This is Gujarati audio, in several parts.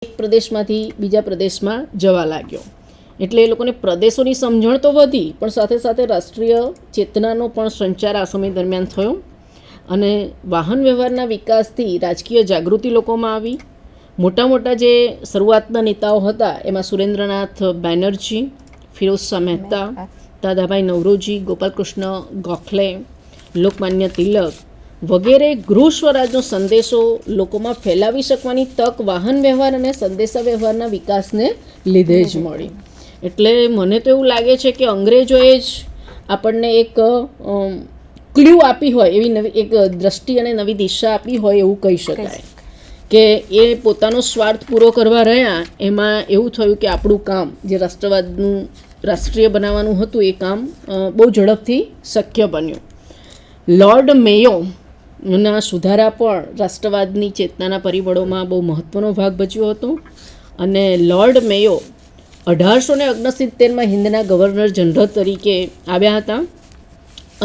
એક પ્રદેશમાંથી બીજા પ્રદેશમાં જવા લાગ્યો. એટલે એ લોકોને પ્રદેશોની સમજણ તો વધી, પણ સાથે સાથે રાષ્ટ્રીય ચેતનાનો પણ સંચાર આ સમય દરમિયાન થયો અને વાહન વ્યવહારના વિકાસથી રાજકીય જાગૃતિ લોકોમાં આવી. મોટા મોટા જે શરૂઆતના નેતાઓ હતા એમાં સુરેન્દ્રનાથ બેનર્જી, ફિરોઝશાહ મહેતા, દાદાભાઈ નવરોજી, ગોપાલકૃષ્ણ ગોખલે, લોકમાન્ય તિલક વગેરે ગૃહ સ્વરાજનો સંદેશો લોકોમાં ફેલાવી શકવાની તક વાહન વ્યવહાર અને સંદેશા વ્યવહારના વિકાસને લીધે જ મળી. એટલે મને તો એવું લાગે છે કે અંગ્રેજોએ જ આપણને એક ક્લ્યુ આપી હોય એવી નવી એક દ્રષ્ટિ અને નવી દિશા આપી હોય એવું કહી શકાય કે એ પોતાનો સ્વાર્થ પૂરો કરવા રહ્યા. એમાં એવું થયું કે આપણું કામ જે રાષ્ટ્રવાદનું રાષ્ટ્રીય બનાવવાનું હતું એ કામ બહુ ઝડપથી શક્ય બન્યું. લોર્ડ મેયોના સુધારા પણ રાષ્ટ્રવાદની ચેતનાના પરિબળોમાં બહુ મહત્ત્વનો ભાગ ભજવ્યો હતો અને લોર્ડ મેયો 1869માં હિન્દના ગવર્નર જનરલ તરીકે આવ્યા હતા.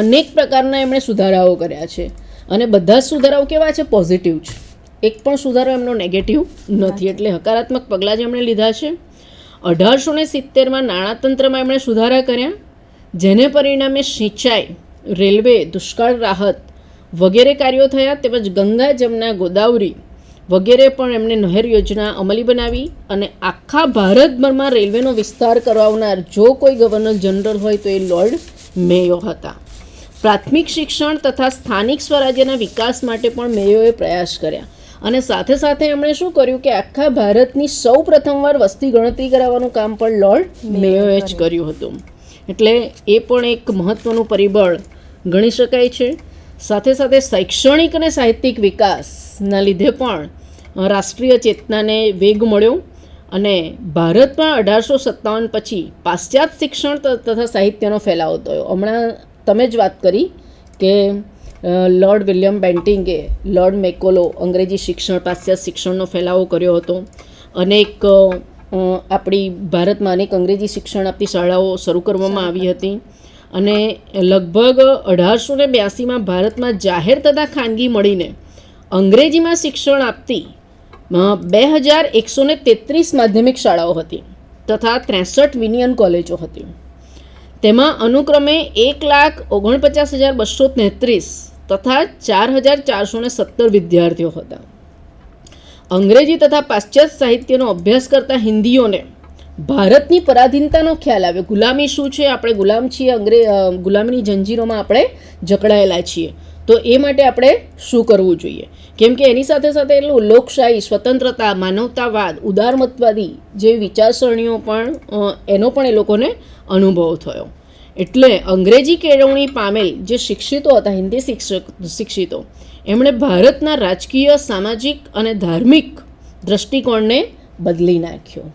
અનેક પ્રકારના એમણે સુધારાઓ કર્યા છે અને બધા જ સુધારાઓ કેવા છે? પોઝિટિવ છે. એક પણ સુધારો એમનો નેગેટિવ નથી. એટલે હકારાત્મક પગલાં જ એમણે લીધા છે. 1870માં નાણાતંત્રમાં એમણે સુધારા કર્યા, જેને પરિણામે સિંચાઈ, રેલવે, દુષ્કાળ રાહત વગેરે કાર્યો થયા. તેમજ ગંગા, જમના, ગોદાવરી વગેરે પણ એમણે નહેર યોજના અમલી બનાવી અને આખા ભારતભરમાં રેલવેનો વિસ્તાર કરાવનાર જો કોઈ ગવર્નર જનરલ હોય તો એ લોર્ડ મેયો હતા. પ્રાથમિક શિક્ષણ તથા સ્થાનિક સ્વરાજ્યના વિકાસ માટે પણ મેયોએ પ્રયાસ કર્યા અને સાથે સાથે એમણે શું કર્યું કે આખા ભારતની સૌ પ્રથમવાર વસ્તી ગણતરી કરાવવાનું કામ પણ લોર્ડ મેયોએ જ કર્યું હતું. એટલે એ પણ એક મહત્ત્વનું પરિબળ ગણી શકાય છે. સાથે સાથે શૈક્ષણિક અને સાહિત્યિક વિકાસના લીધે પણ રાષ્ટ્રીય ચેતનાને વેગ મળ્યો અને ભારતમાં 1857 પછી પાશ્ચાત્ય શિક્ષણ તથા સાહિત્યનો ફેલાવો થયો. હમણાં તમે જ વાત કરી કે લોર્ડ વિલિયમ બેન્ટિંગે, લોર્ડ મેકોલો અંગ્રેજી શિક્ષણ, પાશ્ચાત્ય શિક્ષણનો ફેલાવો કર્યો હતો. અનેક આપણી ભારતમાં અનેક અંગ્રેજી શિક્ષણ આપતી શાળાઓ શરૂ કરવામાં આવી હતી અને લગભગ 1882માં ભારતમાં જાહેર તથા ખાનગી મળીને અંગ્રેજીમાં શિક્ષણ આપતી 2133 માધ્યમિક શાળાઓ હતી તથા 63 વિનિયન કોલેજો હતી. તેમાં અનુક્રમે 1,49,233 તથા 4,417 વિદ્યાર્થીઓ હતા. અંગ્રેજી તથા પાશ્ચાત્ય સાહિત્યનો અભ્યાસ કરતા હિન્દીઓને ભારતની પરાધીનતાનો ખ્યાલ આવ્યો. ગુલામી શું છે? આપણે ગુલામ છીએ, ગુલામીની જંજીરોમાં આપણે જકડાયેલા છીએ, તો એ માટે આપણે શું કરવું જોઈએ? કેમ કે એની સાથે સાથે એટલું લોકશાહી, સ્વતંત્રતા, માનવતાવાદ, ઉદારમતવાદી જેવી વિચારસરણીઓ પણ એનો પણ એ લોકોને અનુભવ થયો. એટલે અંગ્રેજી કેળવણી પામેલ જે શિક્ષિતો હતા, હિન્દી શિક્ષિતો, એમણે ભારતના રાજકીય, સામાજિક અને ધાર્મિક દૃષ્ટિકોણને બદલી નાખ્યો.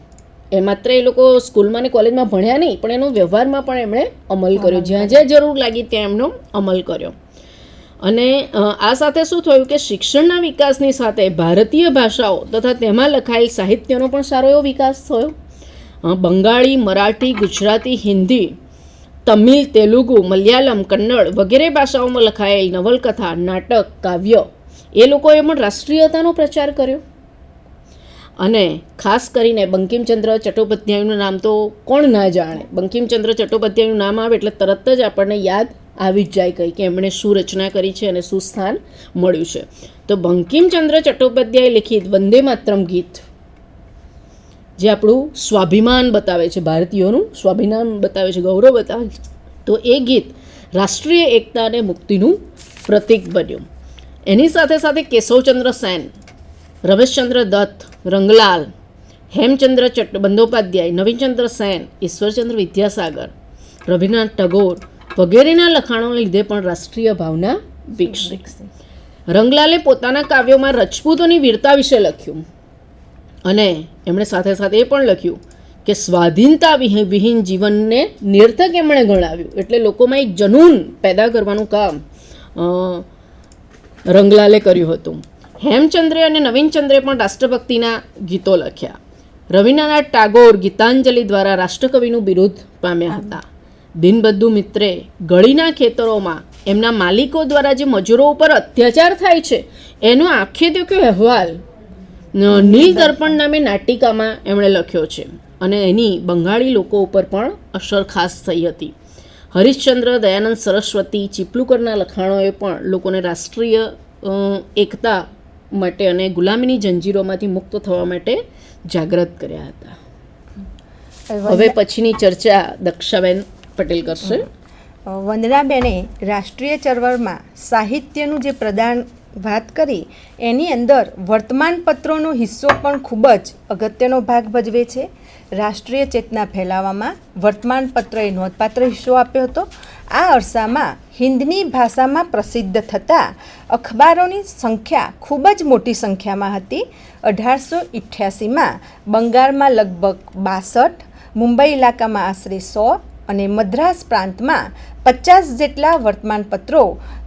એ માત્ર એ લોકો સ્કૂલમાં ને કોલેજમાં ભણ્યા નહીં, પણ એનો વ્યવહારમાં પણ એમણે અમલ કર્યો. જ્યાં જ્યાં જરૂર લાગી ત્યાં એમનો અમલ કર્યો. અને આ સાથે શું થયું કે શિક્ષણના વિકાસની સાથે ભારતીય ભાષાઓ તથા તેમાં લખાયેલ સાહિત્યનો પણ સારો એવો વિકાસ થયો. બંગાળી, મરાઠી, ગુજરાતી, હિન્દી, તમિલ, તેલુગુ, મલયાલમ, કન્નડ વગેરે ભાષાઓમાં લખાયેલ નવલકથા, નાટક, કાવ્ય એ લોકોએ પણ રાષ્ટ્રીયતાનો પ્રચાર કર્યો. અને ખાસ કરીને બંકિમચંદ્ર ચટ્ટોપાધ્યાયનું નામ તો કોણ ના જાણે? બંકિમચંદ્ર ચટ્ટોપાધ્યાયનું નામ આવે એટલે તરત જ આપણને યાદ આવી જ જાય કંઈ કે એમણે શું રચના કરી છે અને શું સ્થાન મળ્યું છે. તો બંકિમચંદ્ર ચટ્ટોપાધ્યાય લિખિત વંદે માતરમ ગીત, જે આપણું સ્વાભિમાન બતાવે છે, ભારતીયોનું સ્વાભિમાન બતાવે છે, ગૌરવ બતાવે છે, તો એ ગીત રાષ્ટ્રીય એકતા અને મુક્તિનું પ્રતીક બન્યું. એની સાથે સાથે કેશવચંદ્ર સેન, રમેશચંદ્ર દત્ત, રંગલાલ, હેમચંદ્ર બંદોપાધ્યાય, નવીનચંદ્ર સેન, ઈશ્વરચંદ્ર વિદ્યાસાગર, રવિન્દ્રનાથ ટાગોર વગેરેના લખાણોને લીધે પણ રાષ્ટ્રીય ભાવના વિકસી. રંગલાલે પોતાના કાવ્યોમાં રજપૂતોની વીરતા વિશે લખ્યું અને એમણે સાથે સાથે એ પણ લખ્યું કે સ્વાધીનતા વિહીન જીવનને નિર્થક એમણે ગણાવ્યું. એટલે લોકોમાં એક જનૂન પેદા કરવાનું કામ રંગલાલે કર્યું હતું. હેમચંદ્રે અને નવીનચંદ્રે પણ રાષ્ટ્રભક્તિના ગીતો લખ્યા. રવિન્દ્રનાથ ટાગોર ગીતાંજલિ દ્વારા રાષ્ટ્રકવિનું બિરુદ પામ્યા હતા. દિનબંધુ મિત્રે ગળીના ખેતરોમાં એમના માલિકો દ્વારા જે મજૂરો ઉપર અત્યાચાર થાય છે એનો આખે દેખ્યો અહેવાલ નીલ દર્પણ નામે નાટિકામાં એમણે લખ્યો છે અને એની બંગાળી લોકો ઉપર પણ અસર ખાસ થઈ હતી. હરિશ્ચંદ્ર, દયાનંદ સરસ્વતી, ચીપલુકરના લખાણોએ પણ લોકોને રાષ્ટ્રીય એકતા માટે અને ગુલામીની જંજીરોમાંથી મુક્ત થવા માટે જાગૃત કર્યા હતા. હવે પછીની ચર્ચા દક્ષાબેન પટેલ કરશે. વંદનાબેને રાષ્ટ્રીય ચળવળમાં સાહિત્યનું જે પ્રદાન વાત કરી એની અંદર વર્તમાનપત્રોનો હિસ્સો પણ ખૂબ જ અગત્યનો ભાગ ભજવે છે. રાષ્ટ્રીય ચેતના ફેલાવવામાં વર્તમાનપત્રએ નોંધપાત્ર હિસ્સો આપ્યો હતો. આ અરસામાં હિન્દની ભાષામાં પ્રસિદ્ધ થતા અખબારોની સંખ્યા ખૂબ જ મોટી સંખ્યામાં હતી. 1888માં બંગાળમાં લગભગ 62, મુંબઈ ઇલાકામાં આશરે 100 અને મદ્રાસ પ્રાંતમાં 50 જેટલા વર્તમાનપત્રો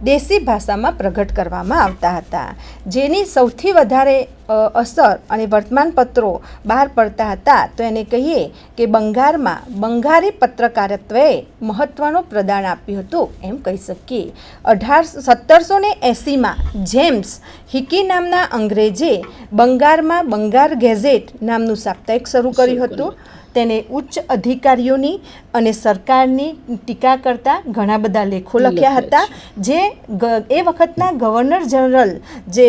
દેશી ભાષામાં પ્રગટ કરવામાં આવતા હતા. જેની સૌથી વધારે અસર અને વર્તમાનપત્રો બહાર પડતા હતા તો એને કહીએ કે બંગાળમાં બંગાળી પત્રકારત્વએ મહત્ત્વનું પ્રદાન આપ્યું હતું એમ કહી શકીએ. 1780માં જેમ્સ હિકી નામના અંગ્રેજે બંગાળમાં બંગાળ ગેઝેટ નામનું સાપ્તાહિક શરૂ કર્યું હતું. તેને ઉચ્ચ અધિકારીઓની અને સરકારની ટીકા કરતા ઘણા બધા લેખો લખ્યા હતા. જે એ વખતના ગવર્નર જનરલ જે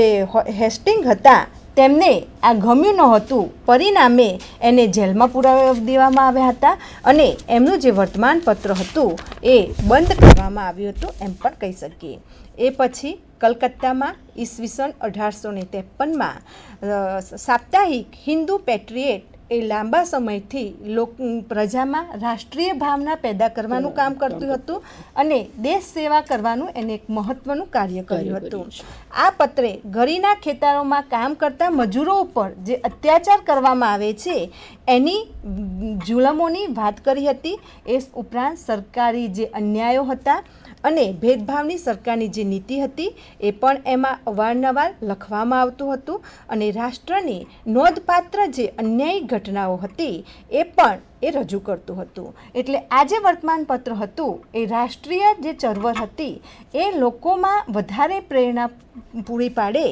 હેસ્ટિંગ હતા તેમને આ ગમ્યું નહોતું. પરિણામે એને જેલમાં પુરાવી દેવામાં આવ્યા હતા અને એમનું જે વર્તમાનપત્ર હતું એ બંધ કરવામાં આવ્યું હતું એમ પણ કહી શકીએ. એ પછી કલકત્તામાં ઈસવીસન 1853માં સાપ્તાહિક હિન્દુ પેટ્રિએટ એ લાંબા સમયથી પ્રજામાં રાષ્ટ્રીય ભાવના પેદા કરવાનું કામ કરતું હતું અને દેશ સેવા કરવાનું એને એક મહત્ત્વનું કાર્ય કર્યું હતું. આ પત્રે ગરીના ખેતરોમાં કામ કરતા મજૂરો ઉપર જે અત્યાચાર કરવામાં આવે છે એની જુલમોની વાત કરી હતી. એ ઉપરાંત સરકારી જે અન્યાયો હતા અને ભેદભાવની સરકારની જે નીતિ હતી એ પણ એમાં અવારનવાર લખવામાં આવતું હતું અને રાષ્ટ્રની નોંધપાત્ર જે અન્યાયી ઘટનાઓ હતી એ પણ એ રજૂ કરતું હતું. એટલે આ જે વર્તમાનપત્ર હતું એ રાષ્ટ્રીય જે ચળવળ હતી એ લોકોમાં વધારે પ્રેરણા પૂરી પાડે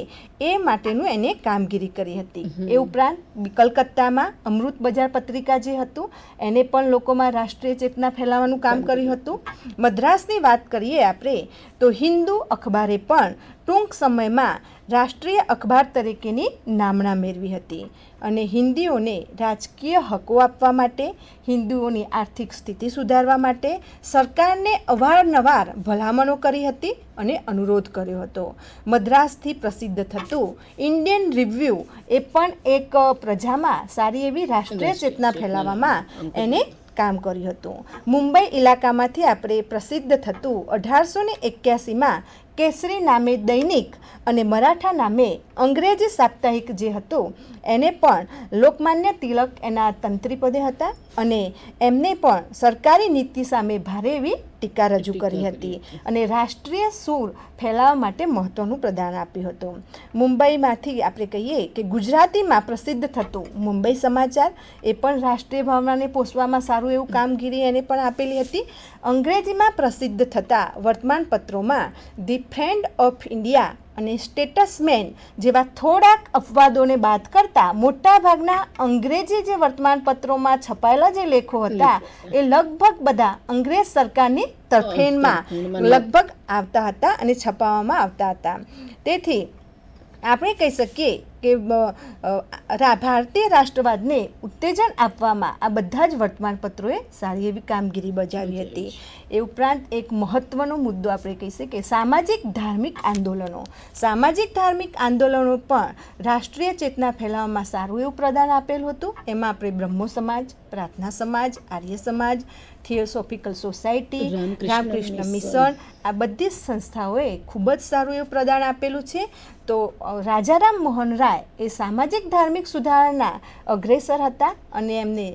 એ માટેનું એને કામગીરી કરી હતી. એ ઉપરાંત કલકત્તામાં અમૃત બજાર પત્રિકા જે હતું એને પણ લોકોમાં રાષ્ટ્રીય ચેતના ફેલાવવાનું કામ કર્યું હતું. મદ્રાસની વાત કરીએ આપણે તો હિન્દુ અખબારે પણ ટૂંક સમયમાં રાષ્ટ્રીય અખબાર તરીકેની નામણા મેળવી હતી અને હિન્દીઓને રાજકીય હકો આપવા માટે, હિન્દુઓની આર્થિક સ્થિતિ સુધારવા માટે સરકારને અવારનવાર ભલામણો કરી હતી અને અનુરોધ કર્યો હતો. મદ્રાસથી પ્રસિદ્ધ થતું ઇન્ડિયન રિવ્યૂ એ પણ એક પ્રજામાં સારી એવી રાષ્ટ્રીય ચેતના ફેલાવવામાં એને કામ કર્યું હતું. મુંબઈ ઇલાકામાંથી આપણે પ્રસિદ્ધ થતું 1881માં કેસરી નામે દૈનિક અને મરાઠા નામે અંગ્રેજી સાપ્તાહિક જે હતું એને પણ લોકમાન્ય તિલક એના તંત્રી પદે હતા અને એમને પણ સરકારી નીતિ સામે ભારે એવી ટીકા રજૂ કરી હતી અને રાષ્ટ્રીય સૂર ફેલાવવા માટે મહત્ત્વનું પ્રદાન આપ્યું હતું. મુંબઈમાંથી આપણે કહીએ કે ગુજરાતીમાં પ્રસિદ્ધ થતું મુંબઈ સમાચાર એ પણ રાષ્ટ્રીય ભાવનાને પોષવામાં સારું એવું કામગીરી એને પણ આપેલી હતી. અંગ્રેજીમાં પ્રસિદ્ધ થતા વર્તમાનપત્રોમાં ધી ફ્રેન્ડ ઓફ ઇન્ડિયા અને સ્ટેટસમેન જેવા થોડાક અપવાદોને બાદ કરતા મોટાભાગના અંગ્રેજી જે વર્તમાનપત્રોમાં છપાયેલા જે લેખો હતા એ લગભગ બધા અંગ્રેજ સરકારની તરફેણમાં લગભગ આવતા હતા અને છપાવવામાં આવતા હતા. તેથી આપણે કહી શકીએ કે ભારતીય રાષ્ટ્રવાદને ઉત્તેજન આપવામાં આ બધા જ વર્તમાનપત્રોએ સારી એવી કામગીરી બજાવી હતી. એ ઉપરાંત એક મહત્ત્વનો મુદ્દો આપણે કહી શકીએ કે સામાજિક ધાર્મિક આંદોલનો. સામાજિક ધાર્મિક આંદોલનો પણ રાષ્ટ્રીય ચેતના ફેલાવવામાં સારું એવું પ્રદાન આપેલું હતું. એમાં આપણે બ્રહ્મો સમાજ, પ્રાર્થના સમાજ, Arya Samaj, theosophical society, Ramakrishna mission આ બધી જ સંસ્થાઓએ ખૂબ જ સારું એવું પ્રદાન આપેલું છે. તો રાજારામ મોહન રાય એ સામાજિક ધાર્મિક સુધારણા અગ્રેસર હતા અને એમને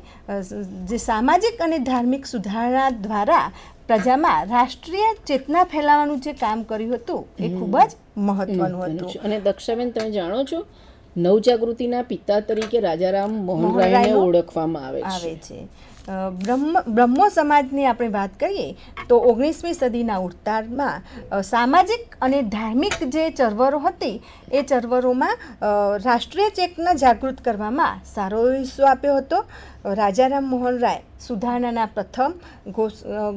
જે સામાજિક અને ધાર્મિક સુધારણા દ્વારા પ્રજામાં રાષ્ટ્રીય ચેતના ફેલાવવાનું જે કામ કર્યું હતું એ ખૂબ જ મહત્વનું હતું. અને દક્ષાબેન તમે જાણો છો નવજાગૃતિના પિતા તરીકે રાજારામ મોહન રાયને ઓળખવામાં આવે છે. બ્રહ્મો સમાજની આપણે વાત કરીએ તો 19મી સદીના ઉત્તારમાં સામાજિક અને ધાર્મિક જે ચળવળો હતી એ ચળવળોમાં રાષ્ટ્રીય ચેતના જાગૃત કરવામાં સારો હિસ્સો આપ્યો હતો. રાજારામ મોહન રાય સુધારણાના પ્રથમ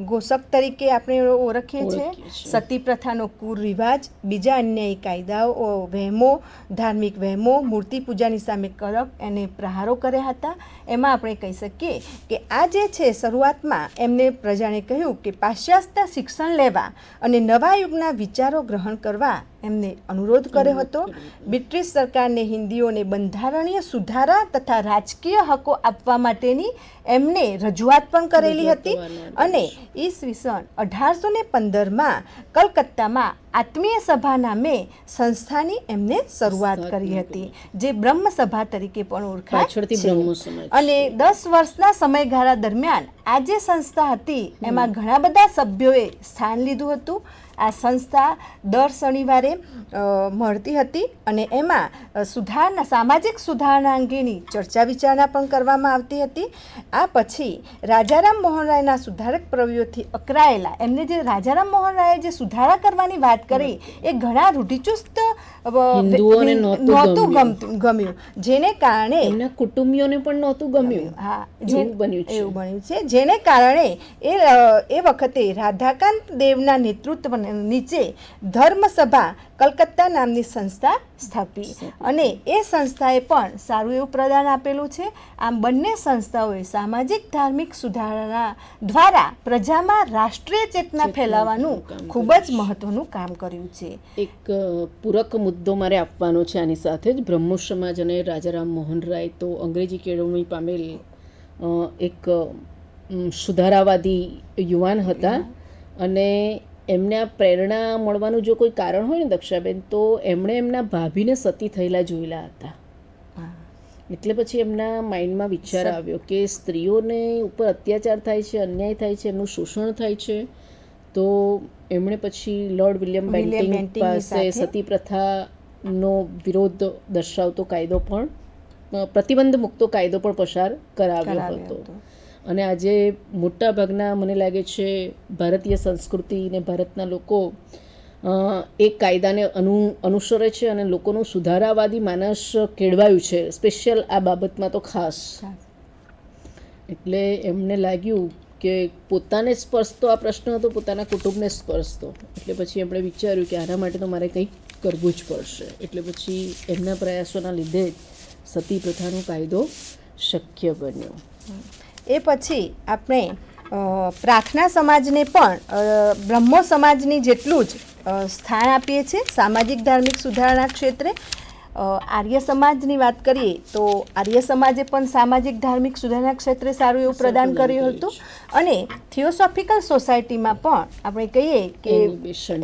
ઘોષક તરીકે આપણે ઓળખીએ છીએ. સતી પ્રથાનો કુરિવાજ, બીજા અન્યાયી કાયદાઓ, વહેમો, ધાર્મિક વહેમો, મૂર્તિ પૂજાની સામે કડક એને પ્રહારો કર્યા હતા. એમાં આપણે કહી શકીએ કે આ જે છે શરૂઆતમાં એમને પ્રજાને કહ્યું કે પાશ્ચાત્ય શિક્ષણ લેવા અને નવા યુગના વિચારો ગ્રહણ કરવા એમને અનુરોધ કર્યો હતો. બ્રિટિશ સરકારને હિન્દીઓને બંધારણીય સુધારા તથા રાજકીય હકો આપવા માટેની એમને રજૂઆત પણ કરેલી હતી. અને ઈસવીસન 1815માં કલકત્તામાં આત્મીય સભા નામે સંસ્થાની એમને શરૂઆત કરી હતી, જે બ્રહ્મ સભા તરીકે પણ ઓળખાય છે. અને 10 વર્ષના સમયગાળા દરમિયાન આ જે સંસ્થા હતી એમાં ઘણા બધા સભ્યોએ સ્થાન લીધું હતું. આ સંસ્થા દર શનિવારે મળતી હતી અને એમાં સામાજિક સુધારણા અંગેની ચર્ચા વિચારણા પણ કરવામાં આવતી હતી. આ પછી રાજારામ મોહન રાયના સુધારક પ્રવૃત્તિથી અકળાયેલા એમને જે રાજારામ મોહન રાયે જે સુધારા કરવાની વાત કરી એ ઘણા રૂઢિચુસ્ત નહોતું ગમ્યું, જેને કારણે એમના કુટુંબીઓને પણ નહોતું ગમ્યું. હા, એવું બન્યું છે. જેને કારણે એ વખતે રાધાકાંત દેવના નેતૃત્વ નીચે ધર્મસભા કલકત્તા નામની સંસ્થા સ્થાપી અને એ સંસ્થાએ પણ સારું એવું પ્રદાન આપેલું છે. આમ બંને સંસ્થાઓએ સામાજિક ધાર્મિક સુધારણા દ્વારા પ્રજામાં રાષ્ટ્રીય ચેતના ફેલાવવાનું ખૂબ જ મહત્વનું કામ કર્યું છે. એક પૂરક મુદ્દો મારે આપવાનો છે આની સાથે જ. બ્રહ્મો સમાજ અને રાજારામ મોહન રાય તો અંગ્રેજી કેળવણી પામેલ એક સુધારાવાદી યુવાન હતા અને એમને આ પ્રેરણા મળવાનું જો કોઈ કારણ હોય ને દક્ષાબેન, તો એમણે એમના ભાભીને સતી થયેલા જોયેલા હતા. એટલે પછી એમના માઇન્ડમાં વિચાર આવ્યો કે સ્ત્રીઓને ઉપર અત્યાચાર થાય છે, અન્યાય થાય છે, એમનું શોષણ થાય છે. તો એમણે પછી લોર્ડ વિલિયમ બેન્ટિંગ પાસે સતી પ્રથાનો વિરોધ દર્શાવતો કાયદો પણ, પ્રતિબંધ મૂકતો કાયદો પણ પસાર કરાવ્યો હતો. અને આજે મોટા ભાગના મને લાગે છે ભારતીય સંસ્કૃતિ અને ભારતના લોકો એ કાયદાને અનુસરે છે અને લોકોનું સુધારાવાદી માનસ કેળવાયું છે, સ્પેશિયલ આ બાબતમાં તો ખાસ. એટલે એમને લાગ્યું કે પોતાને સ્પર્શતો આ પ્રશ્ન હતો, પોતાના કુટુંબને સ્પર્શતો. એટલે પછી એમણે વિચાર્યું કે આના માટે તો મારે કંઈક કરવું જ પડશે. એટલે પછી એમના પ્રયાસોના લીધે જ સતી પ્રથાનો કાયદો શક્ય બન્યો. એ પછી આપણે પ્રાર્થના સમાજને પણ બ્રહ્મો સમાજની જેટલું જ સ્થાન આપીએ છીએ સામાજિક ધાર્મિક સુધારણા ક્ષેત્રે. આર્ય સમાજની વાત કરીએ તો આર્ય સમાજે પણ સામાજિક ધાર્મિક સુધારણા ક્ષેત્રે સારું એવું પ્રદાન કર્યું હતું. અને થિયોસોફિકલ સોસાયટીમાં પણ આપણે કહીએ કે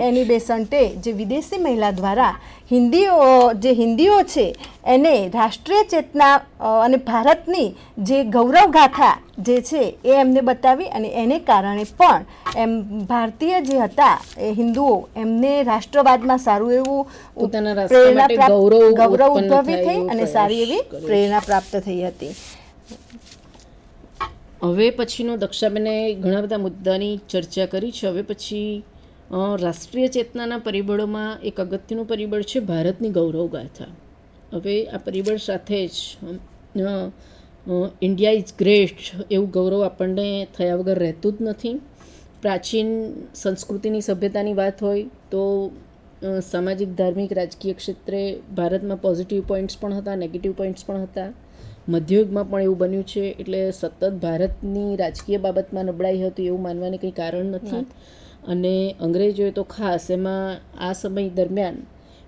એની બેસન્ટે જે વિદેશી મહિલા દ્વારા હિન્દીઓ છે એને રાષ્ટ્રીય ચેતના અને ભારતની જે ગૌરવગાથા જે છે એ એમને બતાવી અને એને કારણે પણ એમ ભારતીય જે હતા એ હિન્દુઓ એમને રાષ્ટ્રવાદમાં સારું એવું ગૌરવ ઉદ્ભવી થઈ અને સારી એવી પ્રેરણા પ્રાપ્ત થઈ હતી. હવે પછીનો દક્ષાબેને ઘણા બધા મુદ્દાની ચર્ચા કરી છે. હવે પછી રાષ્ટ્રીય ચેતનાના પરિબળોમાં એક અગત્યનું પરિબળ છે ભારતની ગૌરવગાથા. હવે આ પરિબળ સાથે જ ઇન્ડિયા ઇઝ ગ્રેટ એવું ગૌરવ આપણને થયા વગર રહેતું જ નથી. પ્રાચીન સંસ્કૃતિની સભ્યતાની વાત હોય તો સામાજિક ધાર્મિક રાજકીય ક્ષેત્રે ભારતમાં પોઝિટિવ પોઈન્ટ્સ પણ હતા, નેગેટિવ પોઈન્ટ્સ પણ હતા. મધ્યયુગમાં પણ એવું બન્યું છે. એટલે સતત ભારતની રાજકીય બાબતમાં નબળાઈ હતી એવું માનવાની કંઈ કારણ નથી. અને અંગ્રેજોએ તો ખાસ એમાં આ સમય દરમિયાન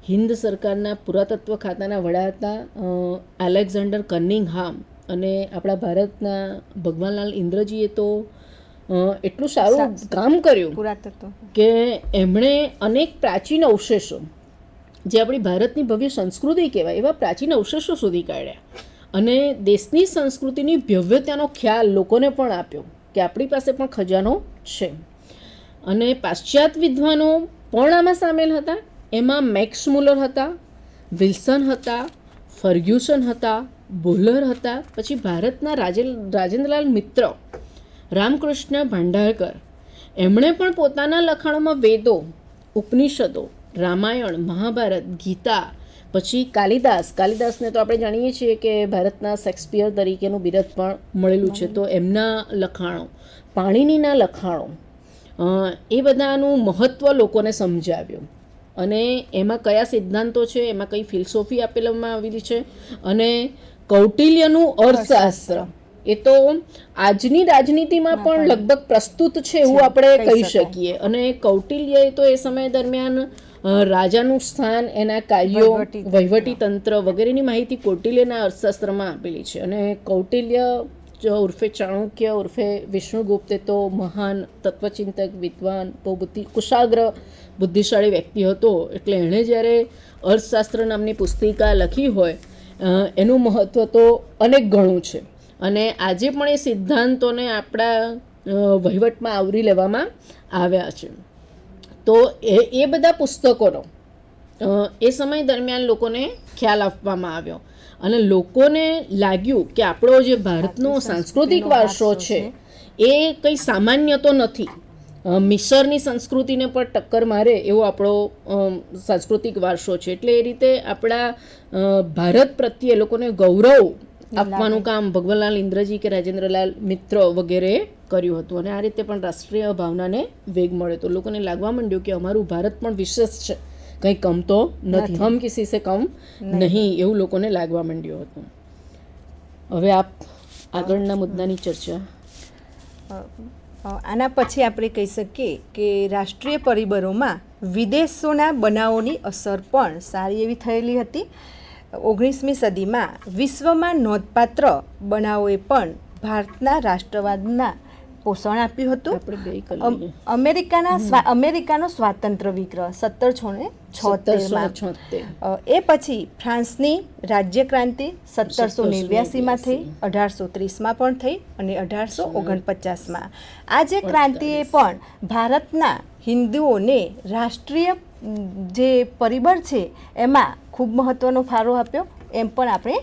હિન્દ સરકારના પુરાતત્વ ખાતાના વડા હતા એલેક્ઝાન્ડર કનિંગહામ, અને આપણા ભારતના ભગવાનલાલ ઇન્દ્રજીએ તો એટલું સારું કામ કર્યું કે એમણે અનેક પ્રાચીન અવશેષો, જે આપણી ભારતની ભવ્ય સંસ્કૃતિ કહેવાય એવા પ્રાચીન અવશેષો શોધી કાઢ્યા અને દેશની સંસ્કૃતિની ભવ્યતાનો ખ્યાલ લોકોને પણ આપ્યો કે આપણી પાસે પણ ખજાનો છે. અને પાશ્ચાત્ય વિદ્વાનો પણ આમાં સામેલ હતા. એમાં મેક્સ મુલર હતા, વિલ્સન હતા, ફર્ગ્યુસન હતા, બોલર હતા. પછી ભારતના રાજેન્દ્રલાલ મિત્ર રામકૃષ્ણ ભાંડારકર, એમણે પણ પોતાના લખાણોમાં વેદો, ઉપનિષદો, રામાયણ, મહાભારત, ગીતા, પછી કાલિદાસને તો આપણે જાણીએ છીએ કે ભારતના શેક્સપિયર તરીકેનું બિરુદ પણ મળેલું છે, તો એમના લખાણો, પાણિનીના લખાણો, એ બધાનું મહત્ત્વ લોકોને સમજાવ્યું અને એમાં કયા સિદ્ધાંતો છે, એમાં કઈ ફિલસોફી આપેલામાં આવેલી છે. અને કૌટિલ્યનું અર્થશાસ્ત્ર એ તો આજની રાજનીતિમાં પણ લગભગ પ્રસ્તુત છે એવું આપણે કહી શકીએ. અને કૌટિલ્ય તો એ સમય દરમિયાન રાજાનું સ્થાન, એના કાર્યો, વહીવટી તંત્ર વગેરેની માહિતી કૌટિલ્યના અર્થશાસ્ત્રમાં આપેલી છે. અને કૌટિલ્ય ઉર્ફે ચાણક્ય ઉર્ફે વિષ્ણુગુપ્ત તો મહાન તત્વચિંતક, વિદ્વાન, કુશાગ્ર બુદ્ધિશાળી વ્યક્તિ હતો. એટલે એણે જ્યારે અર્થશાસ્ત્ર નામની પુસ્તિકા લખી હોય એનું મહત્ત્વ તો અનેક ગણું છે. અને આજે પણ એ સિદ્ધાંતોને આપણા વહીવટમાં આવરી લેવામાં આવ્યા છે. તો એ બધા પુસ્તકોનો એ સમય દરમિયાન લોકોને ખ્યાલ આપવામાં આવ્યો અને લોકોને લાગ્યું કે આપણો જે ભારતનો સાંસ્કૃતિક વારસો છે એ કંઈ સામાન્ય તો નથી. મિસરની સંસ્કૃતિને પણ ટક્કર મારે એવો આપણો સાંસ્કૃતિક વારસો છે. એટલે એ રીતે આપણા ભારત પ્રત્યે લોકોને ગૌરવ આપવાનું કામ ભગવાનલાલ ઇન્દ્રજી કે રાજેન્દ્રલાલ મિત્ર વગેરે કર્યું હતું. અને આ રીતે પણ રાષ્ટ્રીય ભાવનાને વેગ મળ્યો તો લોકોને લાગવા માંડ્યું કે અમારું ભારત પણ વિશેષ છે, કંઈ કમ તો નથી, હમ કિસી સે કમ નહીં, એવું લોકોને લાગવા માંડ્યું હતું. હવે આપ આગળના મુદ્દાની ચર્ચા. આના પછી આપણે કહી શકીએ કે રાષ્ટ્રીય પરિબળોમાં વિદેશોના બનાવોની અસર પણ સારી એવી થયેલી હતી. 19મી સદીમાં વિશ્વમાં નોંધપાત્ર બનાવોએ પણ ભારતના રાષ્ટ્રવાદના પોષણ આપ્યું હતું. અમેરિકાનો સ્વાતંત્ર્ય વિગ્રહ 1776 એ પછી ફ્રાન્સની રાજ્ય ક્રાંતિ 1789માં થઈ, 1830માં પણ થઈ અને 1849માં. આ જે ક્રાંતિએ પણ ભારતના હિન્દુઓને રાષ્ટ્રીય જે પરિબળ છે એમાં ખૂબ મહત્ત્વનો ફાળો આપ્યો એમ પણ આપણે